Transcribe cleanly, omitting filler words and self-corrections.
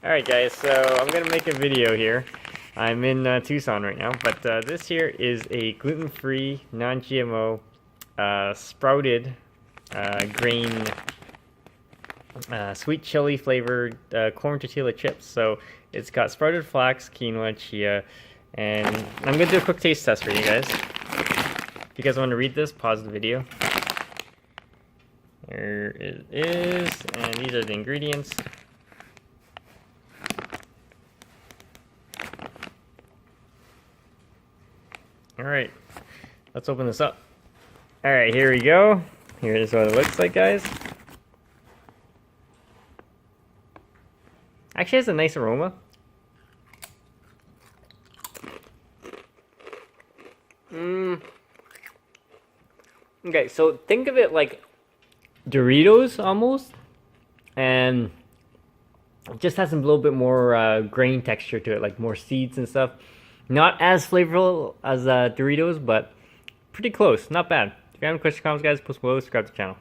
Alright guys, so I'm gonna make a video here. I'm in Tucson right now, but this here is a gluten-free, non-GMO, sprouted grain, sweet chili flavored corn tortilla chips. So it's got sprouted flax, quinoa, chia, and I'm gonna do a quick taste test for you guys. If you guys want to read this, pause the video. There it is, and these are the ingredients. Alright, let's open this up. Alright, here we go. Here is what it looks like, guys. Actually has a nice aroma. Okay, so think of it like Doritos almost, and it just has a little bit more grain texture to it, like more seeds and stuff. Not as flavorful as Doritos, but pretty close. Not bad. If you have any questions or comments, guys, post below, subscribe to the channel.